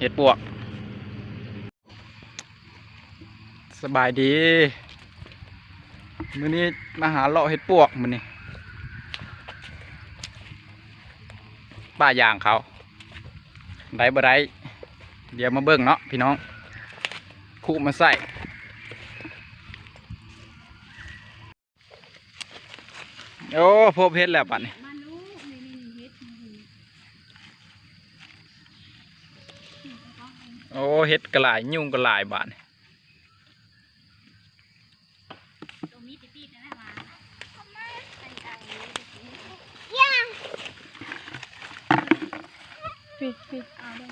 ห็ดปวกสบายดีมื้อนี้มาหาเลาะเห็ดปวกมื้อนี้ป้ายางเขาได้บ่ได้เดี๋ยวมาเบิ่งเนาะพี่น้องคู่มาใส่โอ้พบเห็ดแล้วบัดนี้โอ้เห็ดกระหลายยุ่งกระหลายบาทปิดเอาได้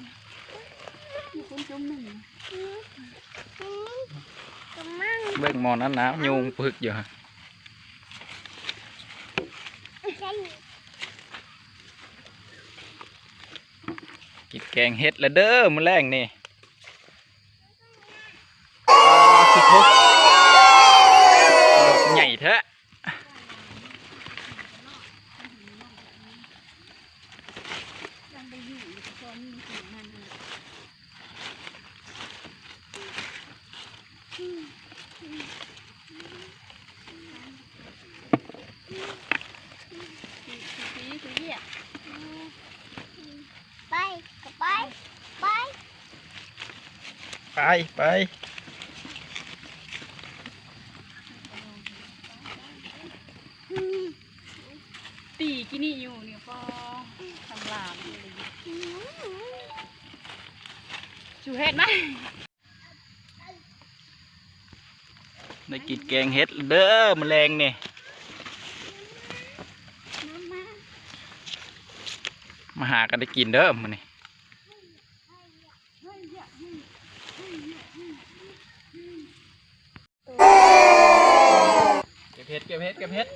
มีคนจุ่มหนึ่งเบิ่งมองนั้นนะยุ่งปึกอยู่ฮะกินแกงเห็ดแล้วเด้อมื้อแรงนี่ขี้คุกดอกใหญ่เถอะไปตีกินี่อยู่เนี่ยก็ทำลามชูเห็ดไหมได้กินแกงเห็ดเด้อมื้อแรงนี่มาหากันได้กินเด้อมื้อนี้เก็บเห็ด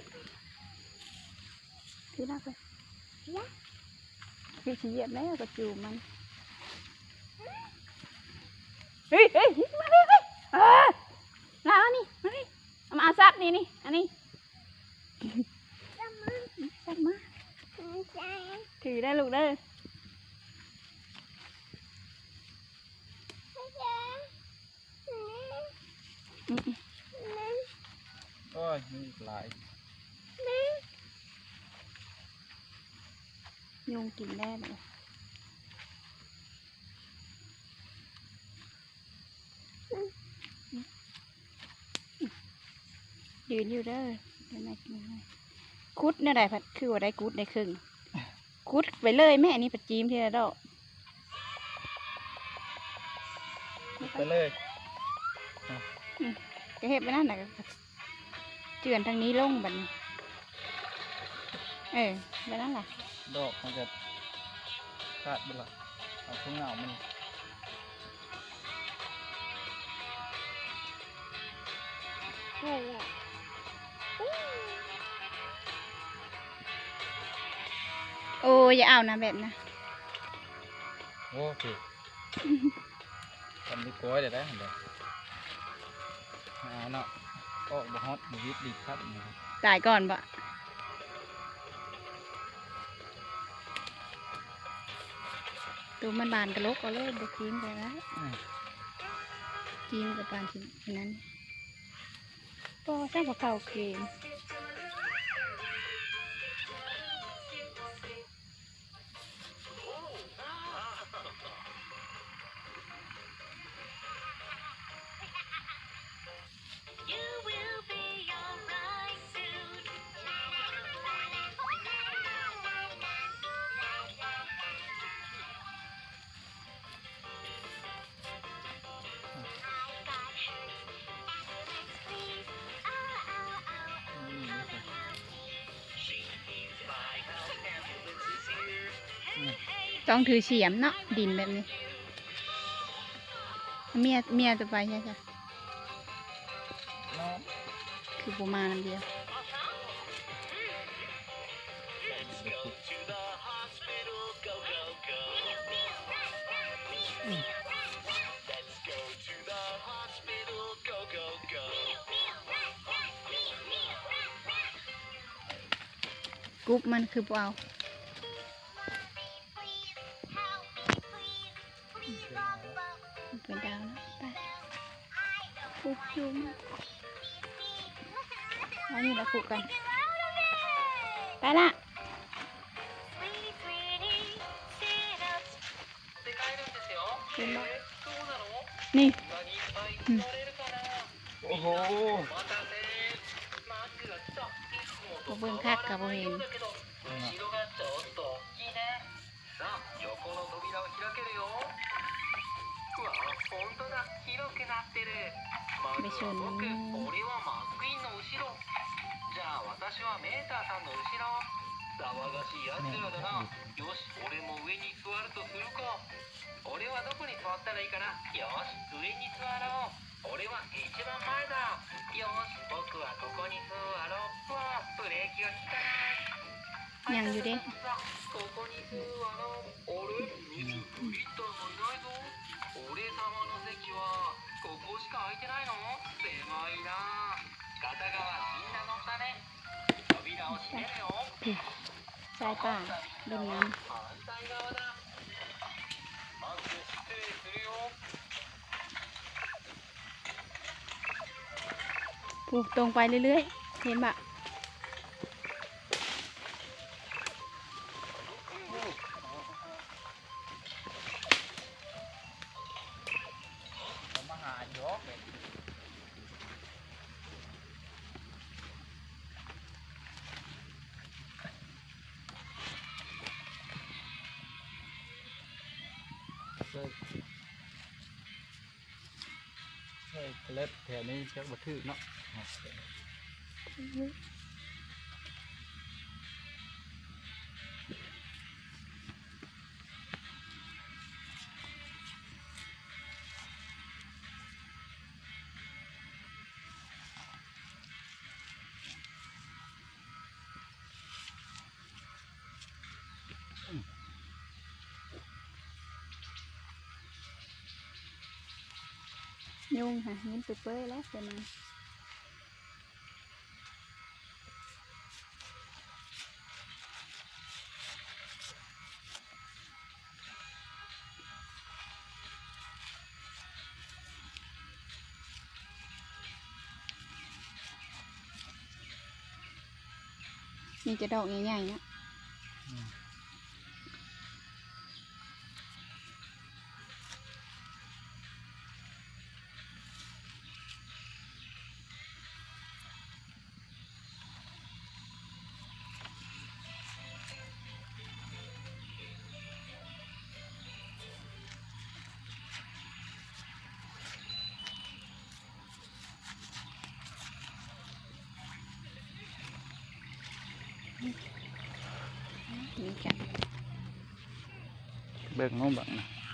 คือน่าไปคือขี้เหยียบไหมกระจูมันเฮ้ยมาเลยแล้วนี่มาดิมาซัดนี่อันนี้ซัดมาถือได้ลูกเด้อโอ้ยมีหลายยุงกินได้เลยยืนอยู่เด้อเดี๋ยวแม่กินให้คุดเนี่ยได้ผัดคือว่าได้คุดได้ครึ่งคุดไปเลยแม่นี่ปัดจีมทีละดอกไปเลยก็เห็บไปนั่นแหละเจือนทางนี้ลงบัดนี้ไปนั่นแหละดอกมันจะขาดไปละเอาทุ่งเหงามันโอ้อย่าเอานะแบบนะโอ้สิทำดีกว่าเดี๋ยวได้เดี๋ยวเนาะก็บฮอตบวิดดีครับจ่ายก่อนปะตัวมันบานกระโลกเอาเลยบุกินไปแล้วกินกับปานที่นั้นก็ใช่ผักเก่าเค็มต้องถือเฉียมเนาะดินแบบนี้เมียจะไปใช่ไหมคือประมาณนั้นเดียวกรุ๊ปมันคือเปล่า เป็นดาวนะไปผูกจุ่มเอานี่ละผูกกันไปละเห็นบ่นี่โอ้โห บ่เบิ่งคักกับบ่เห็นไปชนมันじゃあ私はメーターさんの後ろ。騒がしいやつらだな。よし、俺も上に座るとするか。俺はどこに座ったらいいかな。よし、上に座ろう。俺は一番前だ。よし、僕はここに座ろう。わあ、ブレーキが効かない。ยังอยู่เด้ ここに座ろう。あれ、ミリッターもいないぞ。俺様の席はここしか空いてないの？狭いな。片側みんな乗ったね。扉を閉めるよ。 สายป่าเดินน้ 反対側だ。まず失礼するよ。ำผูกตรงไปเรื่อยๆเห็นปะ มาหายกเลยเล็ดแถวนี้จะบัทึกเนาะยุงค่ะเห็นเปื่อยๆแล้วเดี๋ยวมันนี่จะดอกใหญ่ๆเนาะนี่จ้ะ เบิ่งงงบังนะ